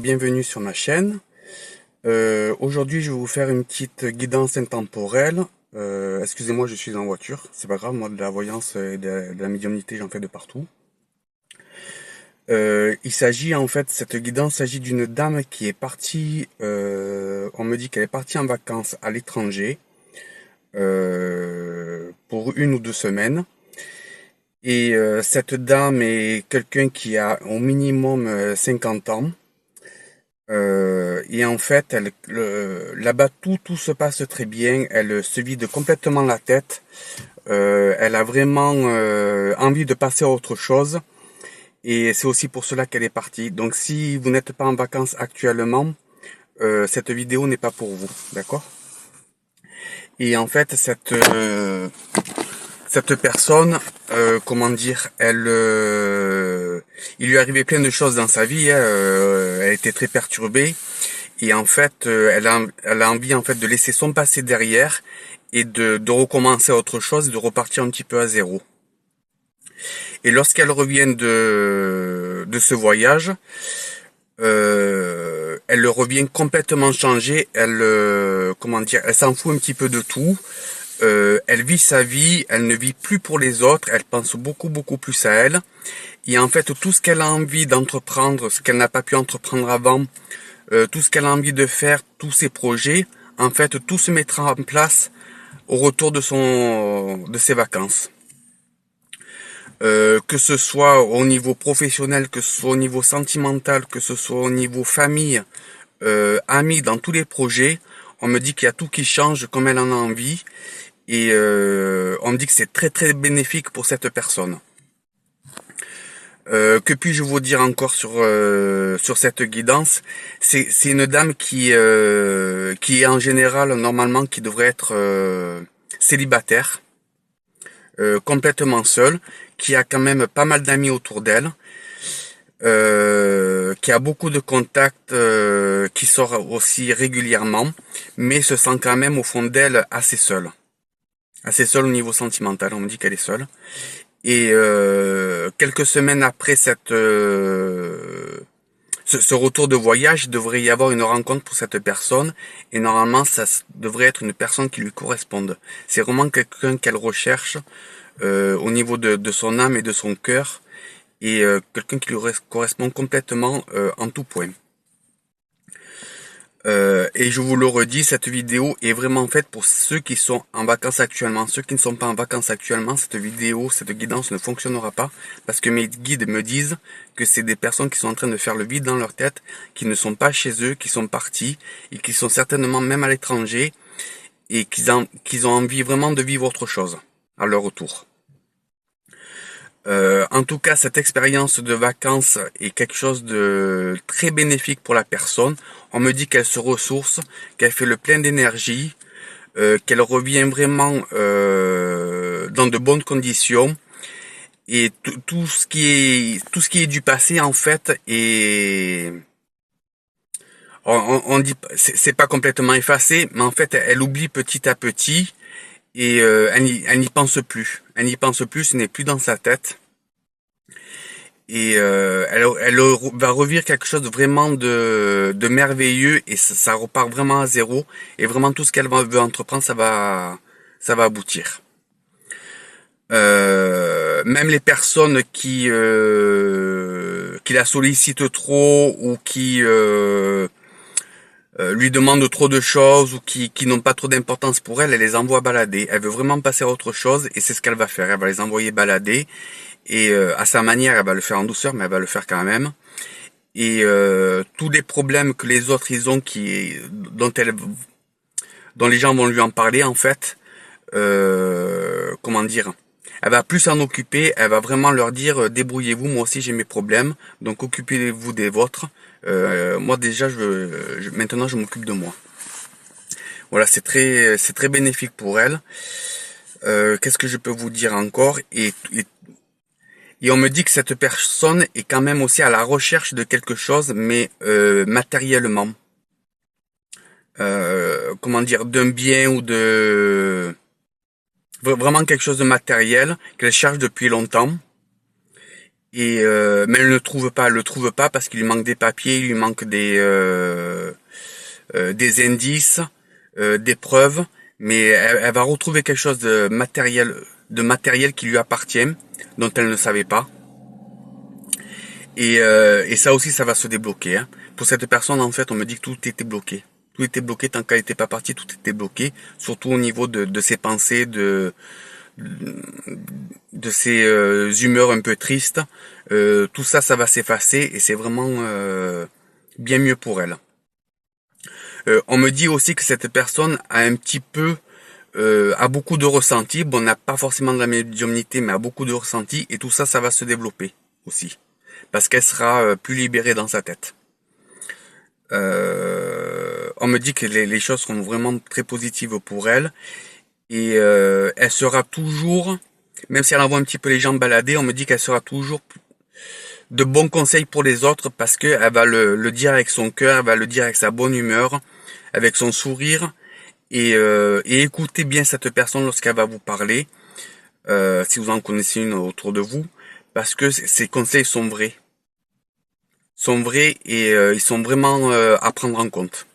bienvenue sur ma chaîne. Aujourd'hui, je vais vous faire une petite guidance intemporelle. Excusez-moi, je suis en voiture. C'est pas grave, moi de la voyance et de la médiumnité, j'en fais de partout. Il s'agit en fait, cette guidance s'agit d'une dame qui est partie, on me dit qu'elle est partie en vacances à l'étranger pour 1 ou 2 semaines. Et cette dame est quelqu'un qui a au minimum 50 ans. Et en fait, là-bas, tout se passe très bien. Elle se vide complètement la tête. Elle a vraiment envie de passer à autre chose. Et c'est aussi pour cela qu'elle est partie. Donc, si vous n'êtes pas en vacances actuellement, cette vidéo n'est pas pour vous. D'accord? Et en fait, cette personne, comment dire, il lui arrivait plein de choses dans sa vie, hein, elle était très perturbée et en fait, elle a envie en fait de laisser son passé derrière et de recommencer autre chose, de repartir un petit peu à zéro. Et lorsqu'elle revient de ce voyage, elle revient complètement changée. Comment dire, elle s'en fout un petit peu de tout. Elle vit sa vie, elle ne vit plus pour les autres, elle pense beaucoup plus à elle. Et en fait, tout ce qu'elle a envie d'entreprendre, ce qu'elle n'a pas pu entreprendre avant, tout ce qu'elle a envie de faire, tous ses projets, en fait, tout se mettra en place au retour de ses vacances. Que ce soit au niveau professionnel, que ce soit au niveau sentimental, que ce soit au niveau famille, amis, dans tous les projets, on me dit qu'il y a tout qui change comme elle en a envie. Et on me dit que c'est très bénéfique pour cette personne. Que puis-je vous dire encore sur cette guidance? C'est une dame qui est en général normalement qui devrait être célibataire, complètement seule, qui a quand même pas mal d'amis autour d'elle, qui a beaucoup de contacts, qui sort aussi régulièrement, mais se sent quand même au fond d'elle assez seule. Assez seule au niveau sentimental, on me dit qu'elle est seule. Et quelques semaines après ce retour de voyage, il devrait y avoir une rencontre pour cette personne. Et normalement, ça devrait être une personne qui lui corresponde. C'est vraiment quelqu'un qu'elle recherche au niveau de son âme et de son cœur. Et quelqu'un qui lui correspond complètement en tout point. Et je vous le redis, cette vidéo est vraiment faite pour ceux qui sont en vacances actuellement. Ceux qui ne sont pas en vacances actuellement, cette guidance ne fonctionnera pas parce que mes guides me disent que c'est des personnes qui sont en train de faire le vide dans leur tête, qui ne sont pas chez eux, qui sont partis et qui sont certainement même à l'étranger et qu'ils ont envie vraiment de vivre autre chose à leur retour. En tout cas, cette expérience de vacances est quelque chose de très bénéfique pour la personne. On me dit qu'elle se ressource, qu'elle fait le plein d'énergie, qu'elle revient vraiment dans de bonnes conditions. Et tout ce qui est du passé, en fait, on dit, c'est pas complètement effacé, mais en fait, elle oublie petit à petit et elle n'y pense plus. Elle n'y pense plus, ce n'est plus dans sa tête. Et elle va revivre quelque chose de vraiment de merveilleux et ça repart vraiment à zéro et vraiment tout ce qu'elle veut entreprendre ça va aboutir. Même les personnes qui la sollicitent trop ou qui lui demandent trop de choses ou qui n'ont pas trop d'importance pour elle, elle les envoie balader. Elle veut vraiment passer à autre chose et c'est ce qu'elle va faire. Elle va les envoyer balader. Et à sa manière, elle va le faire en douceur, mais elle va le faire quand même. Et tous les problèmes que les autres ils ont, dont les gens vont lui en parler en fait, comment dire, elle va plus s'en occuper. Elle va vraiment leur dire débrouillez-vous, moi aussi j'ai mes problèmes, donc occupez-vous des vôtres. Moi déjà, maintenant je m'occupe de moi. Voilà, c'est très bénéfique pour elle. Qu'est-ce que je peux vous dire encore et on me dit que cette personne est quand même aussi à la recherche de quelque chose, mais matériellement. Comment dire, d'un bien ou vraiment quelque chose de matériel qu'elle cherche depuis longtemps. Mais elle ne le trouve pas parce qu'il lui manque des papiers, il lui manque des indices, des preuves, mais elle va retrouver quelque chose de matériel qui lui appartient, dont elle ne savait pas. Et ça aussi, ça va se débloquer, hein. Pour cette personne, en fait, on me dit que tout était bloqué. Tout était bloqué tant qu'elle n'était pas partie, tout était bloqué, surtout au niveau de ses pensées, de ses humeurs un peu tristes. Tout ça, ça va s'effacer et c'est vraiment bien mieux pour elle. On me dit aussi que cette personne a un petit peu, a beaucoup de ressentis. Bon, n'a pas forcément de la médiumnité, mais a beaucoup de ressentis et tout ça, ça va se développer aussi. Parce qu'elle sera plus libérée dans sa tête. On me dit que les choses seront vraiment très positives pour elle. Et elle sera toujours, même si elle envoie un petit peu les gens balader, on me dit qu'elle sera toujours de bons conseils pour les autres parce qu'elle va le dire avec son cœur, elle va le dire avec sa bonne humeur, avec son sourire. Et écoutez bien cette personne lorsqu'elle va vous parler, si vous en connaissez une autour de vous, parce que ces conseils sont vrais. Sont vrais et ils sont vraiment à prendre en compte.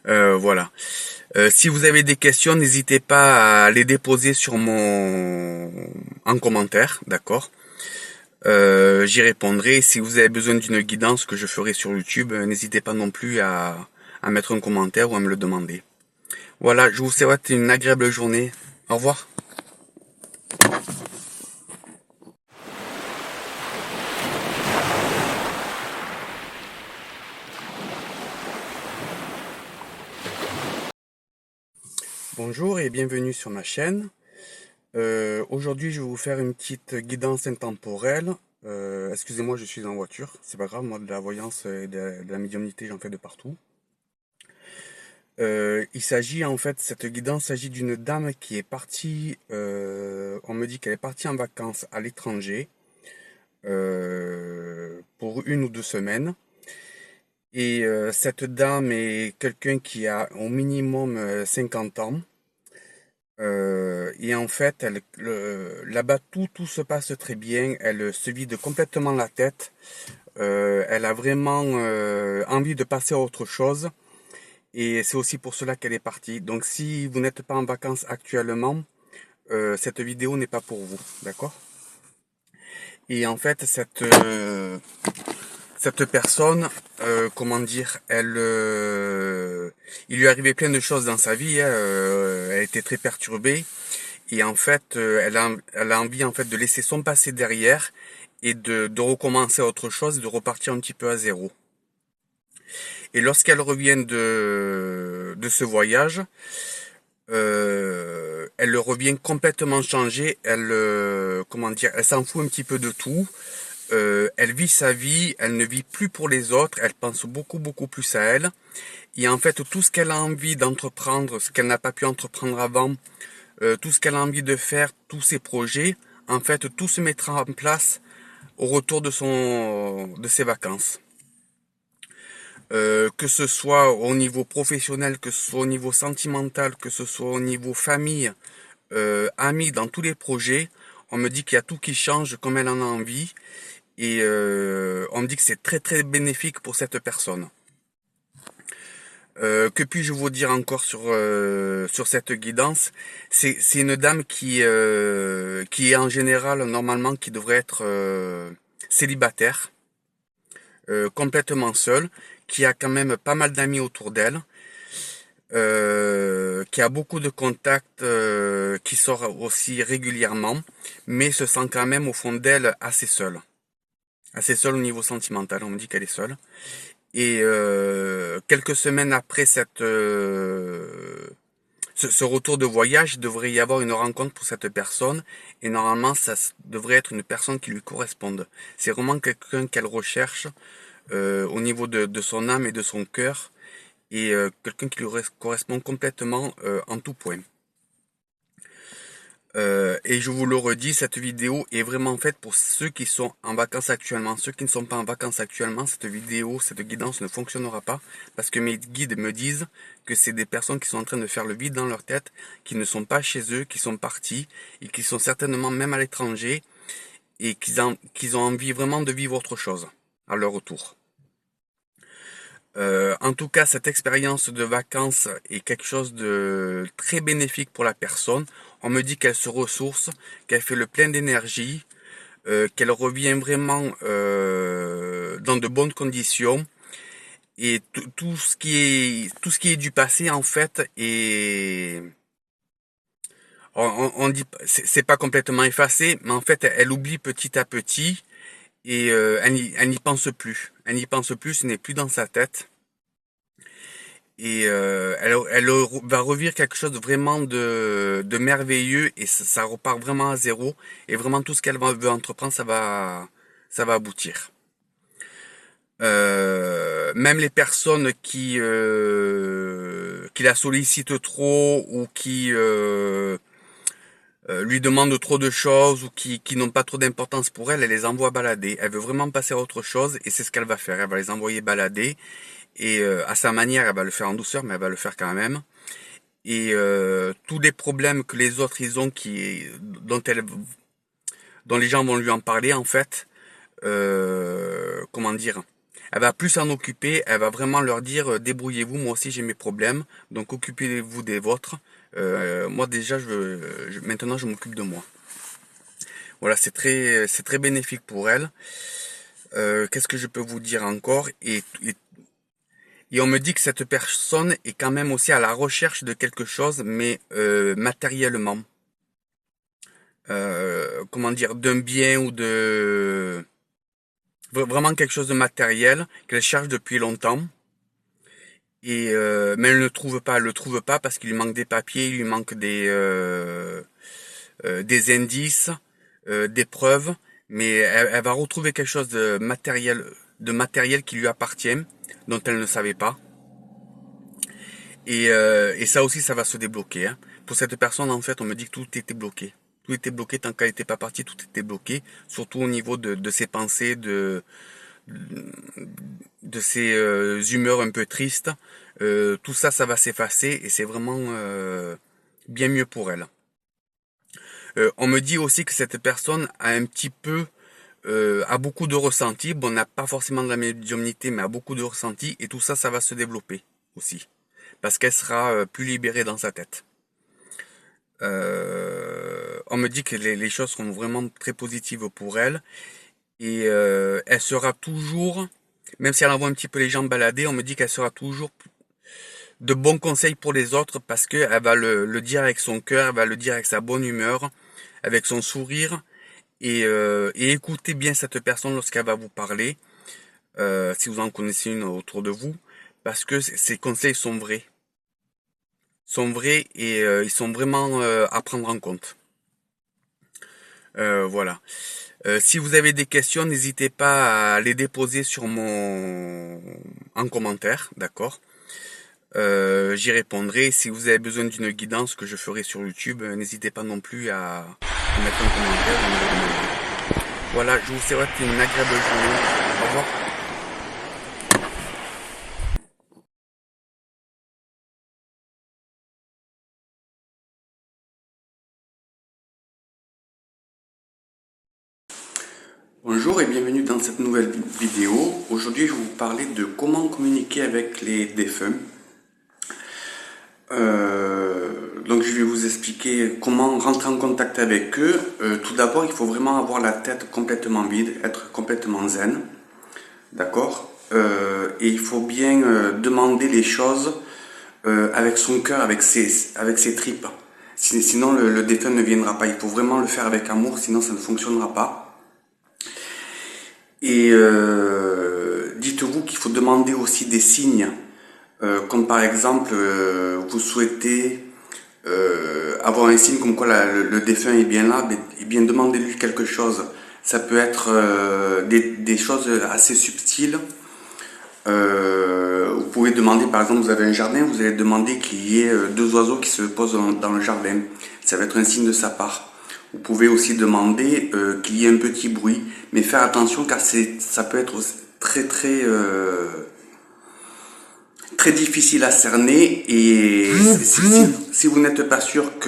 Voilà. Si vous avez des questions, n'hésitez pas à les déposer en commentaire, d'accord. J'y répondrai. Si vous avez besoin d'une guidance que je ferai sur YouTube, n'hésitez pas non plus à mettre un commentaire ou à me le demander. Voilà, je vous souhaite une agréable journée. Au revoir. Bonjour et bienvenue sur ma chaîne. Aujourd'hui, je vais vous faire une petite guidance intemporelle. Excusez-moi, je suis en voiture. C'est pas grave, moi de la voyance et de la médiumnité, j'en fais de partout. Il s'agit en fait, cette guidance s'agit d'une dame qui est partie. On me dit qu'elle est partie en vacances à l'étranger pour 1 ou 2 semaines. Et cette dame est quelqu'un qui a au minimum 50 ans. Et en fait, là-bas, tout se passe très bien. Elle se vide complètement la tête. Elle a vraiment envie de passer à autre chose. Et c'est aussi pour cela qu'elle est partie. Donc si vous n'êtes pas en vacances actuellement, cette vidéo n'est pas pour vous. D'accord? Et en fait, cette personne, comment dire, il lui arrivait plein de choses dans sa vie, hein, elle était très perturbée et en fait, elle a envie en fait de laisser son passé derrière et de recommencer autre chose, de repartir un petit peu à zéro. Et lorsqu'elle revient de ce voyage, elle revient complètement changée. Comment dire, elle s'en fout un petit peu de tout. Elle vit sa vie, elle ne vit plus pour les autres, elle pense beaucoup plus à elle. Et en fait, tout ce qu'elle a envie d'entreprendre, ce qu'elle n'a pas pu entreprendre avant, tout ce qu'elle a envie de faire, tous ses projets, en fait, tout se mettra en place au retour de ses vacances. Que ce soit au niveau professionnel, que ce soit au niveau sentimental, que ce soit au niveau famille, amis, dans tous les projets, on me dit qu'il y a tout qui change comme elle en a envie. Et on me dit que c'est très bénéfique pour cette personne. Que puis-je vous dire encore sur cette guidance? C'est une dame qui est en général, normalement, qui devrait être célibataire, complètement seule, qui a quand même pas mal d'amis autour d'elle, qui a beaucoup de contacts, qui sort aussi régulièrement, mais se sent quand même au fond d'elle assez seule. Assez seule au niveau sentimental, on me dit qu'elle est seule. Et quelques semaines après ce retour de voyage, il devrait y avoir une rencontre pour cette personne. Et normalement, devrait être une personne qui lui corresponde. C'est vraiment quelqu'un qu'elle recherche au niveau de son âme et de son cœur. Et quelqu'un qui lui correspond complètement en tout point. Et je vous le redis, cette vidéo est vraiment faite pour ceux qui sont en vacances actuellement. Ceux qui ne sont pas en vacances actuellement, cette guidance ne fonctionnera pas parce que mes guides me disent que c'est des personnes qui sont en train de faire le vide dans leur tête, qui ne sont pas chez eux, qui sont partis et qui sont certainement même à l'étranger et qu'ils ont envie vraiment de vivre autre chose à leur retour. En tout cas, cette expérience de vacances est quelque chose de très bénéfique pour la personne. On me dit qu'elle se ressource, qu'elle fait le plein d'énergie, qu'elle revient vraiment dans de bonnes conditions. Et tout ce qui est du passé en fait est on dit c'est pas complètement effacé, mais en fait elle oublie petit à petit et elle n'y pense plus. Elle n'y pense plus, ce n'est plus dans sa tête. Et elle va revivre quelque chose de vraiment de merveilleux et ça repart vraiment à zéro. Et vraiment tout ce qu'elle veut entreprendre, ça va aboutir. Même les personnes qui la sollicitent trop ou qui lui demandent trop de choses ou qui n'ont pas trop d'importance pour elle, elle les envoie balader. Elle veut vraiment passer à autre chose et c'est ce qu'elle va faire. Elle va les envoyer balader et à sa manière, elle va le faire en douceur, mais elle va le faire quand même. Et tous les problèmes que les autres ils ont, dont les gens vont lui en parler en fait, comment dire, elle va plus s'en occuper, elle va vraiment leur dire débrouillez-vous, moi aussi j'ai mes problèmes, donc occupez-vous des vôtres. Moi déjà, maintenant je m'occupe de moi. Voilà, c'est très bénéfique pour elle. Qu'est-ce que je peux vous dire encore et on me dit que cette personne est quand même aussi à la recherche de quelque chose, mais matériellement. Comment dire, d'un bien ou de vraiment quelque chose de matériel qu'elle cherche depuis longtemps. Et mais elle le trouve pas parce qu'il lui manque des papiers, il lui manque des indices, des preuves, mais elle va retrouver quelque chose de matériel qui lui appartient, dont elle ne savait pas. Et ça aussi, ça va se débloquer. Hein. Pour cette personne, en fait, on me dit que tout était bloqué. Tout était bloqué tant qu'elle n'était pas partie, tout était bloqué, surtout au niveau de ses pensées, de ses humeurs un peu tristes. Tout ça, ça va s'effacer et c'est vraiment bien mieux pour elle. On me dit aussi que cette personne a un petit peu, a beaucoup de ressentis. Bon, n'a pas forcément de la médiumnité, mais a beaucoup de ressentis et tout ça, ça va se développer aussi parce qu'elle sera plus libérée dans sa tête. On me dit que les choses seront vraiment très positives pour elle et elle sera toujours, même si elle envoie un petit peu les gens balader, on me dit qu'elle sera toujours de bons conseils pour les autres parce que elle va le dire avec son cœur, elle va le dire avec sa bonne humeur, avec son sourire et écoutez bien cette personne lorsqu'elle va vous parler, si vous en connaissez une autour de vous, parce que ces conseils sont vrais et ils sont vraiment à prendre en compte. Voilà. Si vous avez des questions, n'hésitez pas à les déposer en commentaire, d'accord. J'y répondrai. Si vous avez besoin d'une guidance que je ferai sur YouTube, n'hésitez pas non plus à mettre un commentaire. Voilà, je vous souhaite une agréable journée. Au revoir. Bonjour et bienvenue dans cette nouvelle vidéo. Aujourd'hui, je vais vous parler de comment communiquer avec les défunts. Donc je vais vous expliquer comment rentrer en contact avec eux. Tout d'abord, il faut vraiment avoir la tête complètement vide, être complètement zen. D'accord. Et il faut bien demander les choses avec son cœur, avec ses tripes. Sinon, le défunt ne viendra pas. Il faut vraiment le faire avec amour, sinon ça ne fonctionnera pas. Et dites-vous qu'il faut demander aussi des signes, comme par exemple, vous souhaitez avoir un signe comme quoi le défunt est bien là, et bien demandez-lui quelque chose. Ça peut être des choses assez subtiles. Vous pouvez demander, par exemple, vous avez un jardin, vous allez demander qu'il y ait deux oiseaux qui se posent dans le jardin. Ça va être un signe de sa part. Vous pouvez aussi demander qu'il y ait un petit bruit, mais faire attention car ça peut être très difficile à cerner et si vous n'êtes pas sûr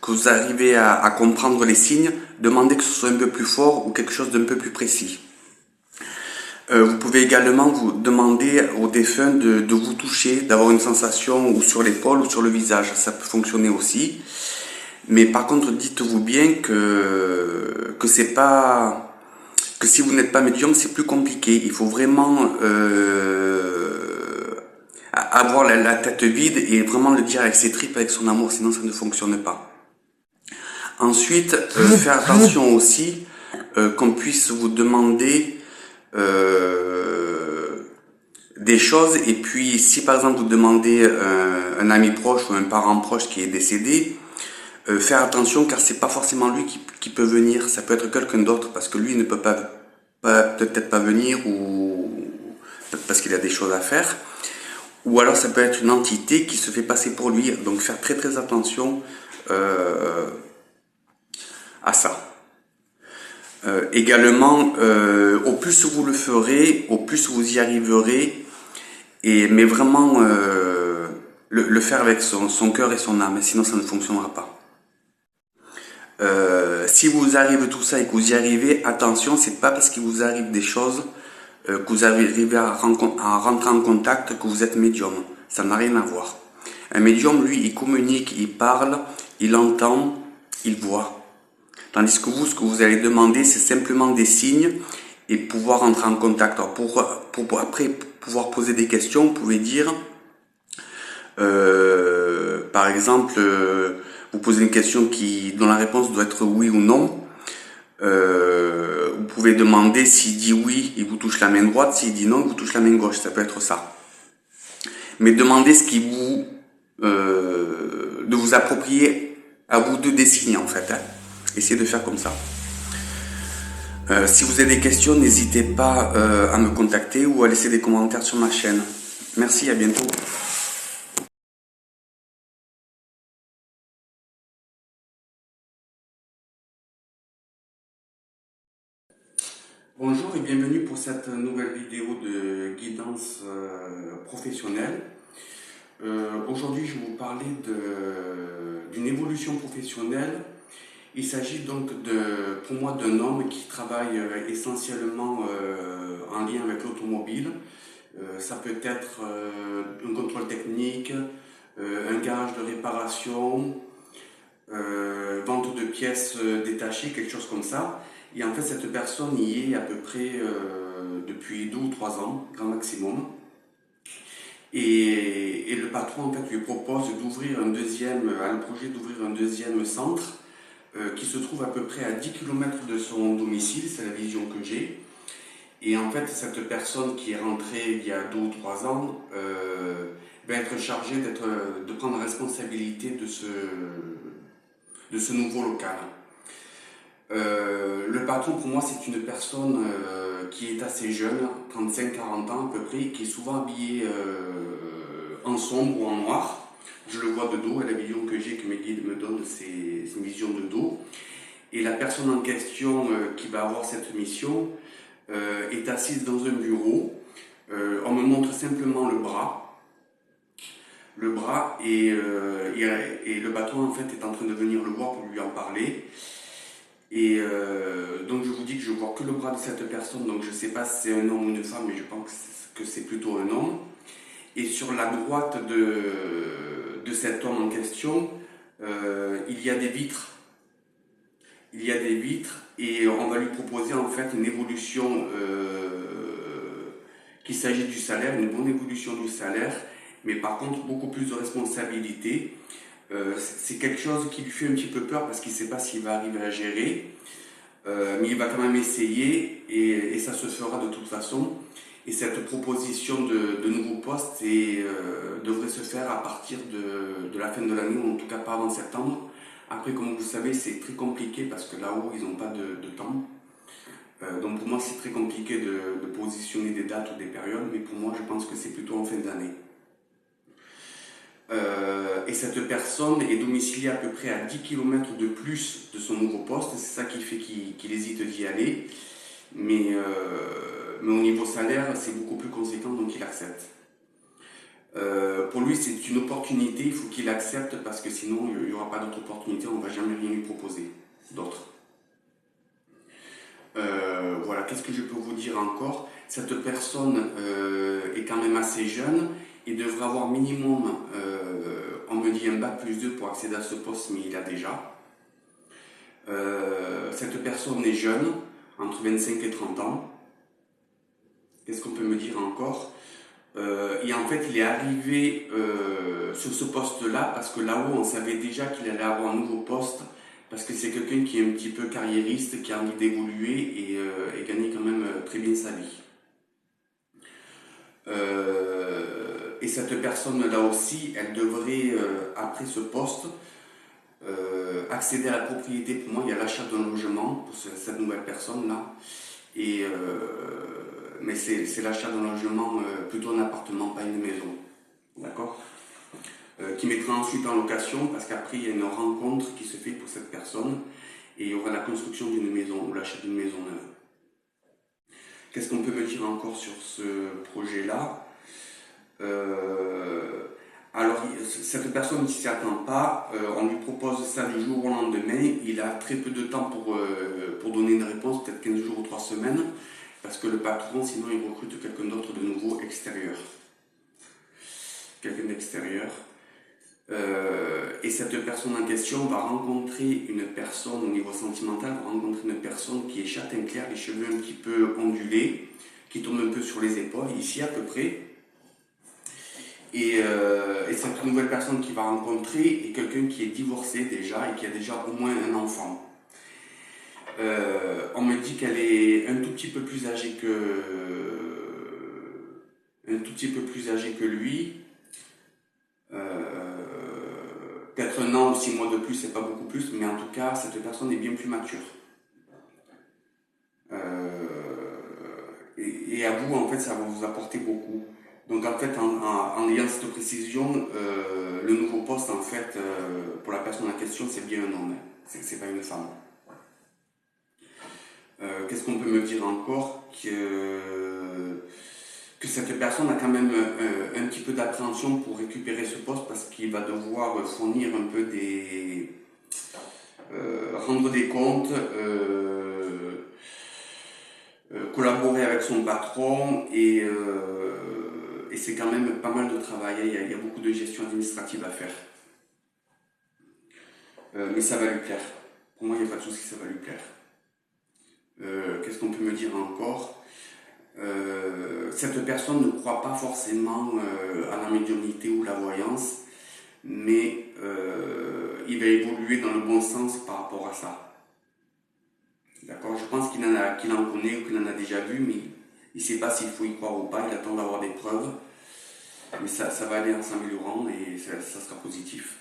que vous arrivez à comprendre les signes, demandez que ce soit un peu plus fort ou quelque chose d'un peu plus précis. Vous pouvez également vous demander au défunt de vous toucher, d'avoir une sensation ou sur l'épaule ou sur le visage. Ça peut fonctionner aussi. Mais par contre, dites-vous bien que c'est pas, que si vous n'êtes pas médium, c'est plus compliqué. Il faut vraiment avoir la tête vide et vraiment le dire avec ses tripes, avec son amour, sinon ça ne fonctionne pas. Ensuite, faire attention aussi qu'on puisse vous demander des choses, et puis si par exemple vous demandez un ami proche ou un parent proche qui est décédé, faire attention car c'est pas forcément lui qui peut venir, ça peut être quelqu'un d'autre parce que lui ne peut peut-être pas venir ou parce qu'il a des choses à faire, ou alors ça peut être une entité qui se fait passer pour lui, donc faire très très attention à ça. Également, au plus vous le ferez, au plus vous y arriverez, mais vraiment le faire avec son cœur et son âme, sinon ça ne fonctionnera pas. Si vous arrive tout ça et que vous y arrivez, attention, c'est pas parce qu'il vous arrive des choses que vous arrivez à rentrer en contact que vous êtes médium. Ça n'a rien à voir. Un médium, lui, il communique, il parle, il entend, il voit. Tandis que vous, ce que vous allez demander, c'est simplement des signes et pouvoir rentrer en contact. Alors pour après pouvoir poser des questions, vous pouvez dire, par exemple, vous posez une question dont la réponse doit être oui ou non. Vous pouvez demander s'il dit oui, il vous touche la main droite, s'il dit non, il vous touche la main gauche, ça peut être ça. Mais demandez ce qui vous... de vous approprier à vous de des signes en fait. Hein. Essayez de faire comme ça. Si vous avez des questions, n'hésitez pas à me contacter ou à laisser des commentaires sur ma chaîne. Merci, à bientôt. Bonjour et bienvenue pour cette nouvelle vidéo de guidance professionnelle. Aujourd'hui, je vais vous parler d'une évolution professionnelle. Il s'agit donc pour moi d'un homme qui travaille essentiellement en lien avec l'automobile. Ça peut être un contrôle technique, un garage de réparation, vente de pièces détachées, quelque chose comme ça. Et en fait, cette personne y est à peu près depuis 2 ou 3 ans, grand maximum. Et le patron en fait lui propose d'ouvrir a le projet d'ouvrir un deuxième centre qui se trouve à peu près à 10 km de son domicile, c'est la vision que j'ai. Et en fait, cette personne qui est rentrée il y a 2 ou 3 ans va être chargée de prendre la responsabilité de ce nouveau local. Le patron, pour moi, c'est une personne qui est assez jeune, 35-40 ans à peu près, qui est souvent habillée en sombre ou en noir. Je le vois de dos, et la vision que j'ai, que mes guides me donnent, c'est une vision de dos. Et la personne en question qui va avoir cette mission est assise dans un bureau. On me montre simplement le bras. Et le patron en fait est en train de venir le voir pour lui en parler. Et donc je vous dis que je vois que le bras de cette personne, donc je ne sais pas si c'est un homme ou une femme, mais je pense que c'est plutôt un homme. Et sur la droite de cet homme en question, il y a des vitres. Il y a des vitres et on va lui proposer en fait une évolution qu'il s'agit du salaire, une bonne évolution du salaire, mais par contre beaucoup plus de responsabilité. C'est quelque chose qui lui fait un petit peu peur parce qu'il ne sait pas s'il va arriver à gérer, mais il va quand même essayer et ça se fera de toute façon. Et cette proposition de nouveau poste devrait se faire à partir de la fin de l'année, ou en tout cas pas avant septembre. Après, comme vous savez, c'est très compliqué parce que là-haut, ils n'ont pas de temps. Donc pour moi, c'est très compliqué de positionner des dates ou des périodes, mais pour moi, je pense que c'est plutôt en fin d'année. Et cette personne est domiciliée à peu près à 10 km de plus de son nouveau poste. C'est ça qui fait qu'il hésite d'y aller. Mais au niveau salaire, c'est beaucoup plus conséquent, donc il accepte. Pour lui, c'est une opportunité, il faut qu'il accepte parce que sinon, il n'y aura pas d'autre opportunité, on ne va jamais rien lui proposer d'autre. Voilà, qu'est-ce que je peux vous dire encore? Cette personne est quand même assez jeune et devrait avoir minimum, on me dit un bac+2 pour accéder à ce poste, mais il a déjà. Cette personne est jeune, entre 25 et 30 ans. Qu'est-ce qu'on peut me dire encore? Et en fait, il est arrivé sur ce poste-là parce que là-haut, on savait déjà qu'il allait avoir un nouveau poste parce que c'est quelqu'un qui est un petit peu carriériste, qui a envie d'évoluer et gagner quand même très bien sa vie. Et cette personne-là aussi, elle devrait, après ce poste, accéder à la propriété. Pour moi, il y a l'achat d'un logement pour cette nouvelle personne-là. Mais c'est l'achat d'un logement, plutôt un appartement, pas une maison. D'accord? Qui mettra ensuite en location parce qu'après il y a une rencontre qui se fait pour cette personne et il y aura la construction d'une maison ou l'achat d'une maison neuve. Qu'est-ce qu'on peut me dire encore sur ce projet-là? Alors, cette personne qui ne s'y attend pas, on lui propose ça du jour au lendemain. Il a très peu de temps pour donner une réponse, peut-être 15 jours ou 3 semaines, parce que le patron, sinon, il recrute quelqu'un d'autre de nouveau extérieur. Quelqu'un d'extérieur. Et cette personne en question va rencontrer une personne au niveau sentimental, va rencontrer une personne qui est châtain clair, les cheveux un petit peu ondulés, qui tourne un peu sur les épaules, ici à peu près. Et cette nouvelle personne qu'il va rencontrer est quelqu'un qui est divorcé déjà et qui a déjà au moins un enfant. On me dit qu'elle est un tout petit peu plus âgée que lui. Peut-être un an ou 6 mois de plus, c'est pas beaucoup plus, mais en tout cas, cette personne est bien plus mature. Et à vous, en fait, ça va vous apporter beaucoup. Donc, en fait, en ayant cette précision, le nouveau poste, en fait, pour la personne en question, c'est bien un homme, c'est pas une femme. Qu'est-ce qu'on peut me dire encore? Que cette personne a quand même un petit peu d'appréhension pour récupérer ce poste parce qu'il va devoir fournir un peu rendre des comptes, collaborer avec son patron et c'est quand même pas mal de travail. Il y a beaucoup de gestion administrative à faire. Mais ça va lui plaire. Pour moi, il n'y a pas de souci, ça va lui plaire. Qu'est-ce qu'on peut me dire encore? Cette personne ne croit pas forcément à la médiumnité ou la voyance, mais il va évoluer dans le bon sens par rapport à ça. D'accord? Je pense qu'il en connaît ou qu'il en a déjà vu, mais il ne sait pas s'il faut y croire ou pas, il attend d'avoir des preuves. Mais ça va aller en s'améliorant et ça sera positif.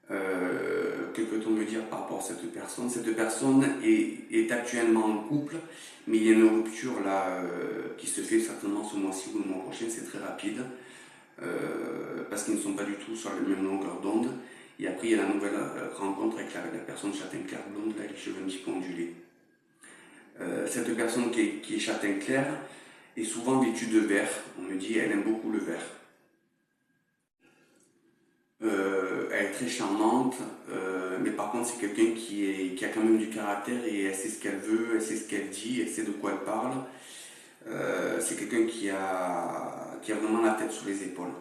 Que peut-on me dire par rapport à cette personne? Cette personne est actuellement en couple, mais il y a une rupture là qui se fait certainement ce mois-ci ou le mois prochain, c'est très rapide, parce qu'ils ne sont pas du tout sur la même longueur d'onde. Et après, il y a la nouvelle rencontre avec la personne châtain clair blonde, là, avec les cheveux un petit peu ondulés. Cette personne qui est châtain clair est souvent vêtue de vert. On me dit elle aime beaucoup le vert. Elle est très charmante, mais par contre c'est quelqu'un qui a quand même du caractère et elle sait ce qu'elle veut, elle sait ce qu'elle dit, elle sait de quoi elle parle. C'est quelqu'un qui a vraiment la tête sur les épaules.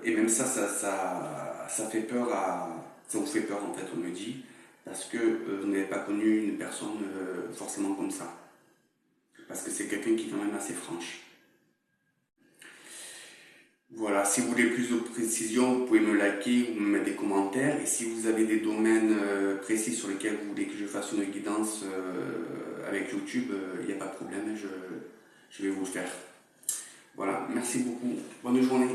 Et même ça fait peur ça vous fait peur en fait, on me dit, parce que vous n'avez pas connu une personne forcément comme ça. Parce que c'est quelqu'un qui est quand même assez franche. Voilà, si vous voulez plus de précision, vous pouvez me liker ou me mettre des commentaires. Et si vous avez des domaines précis sur lesquels vous voulez que je fasse une guidance avec YouTube, il n'y a pas de problème, je vais vous le faire. Voilà, merci beaucoup. Bonne journée.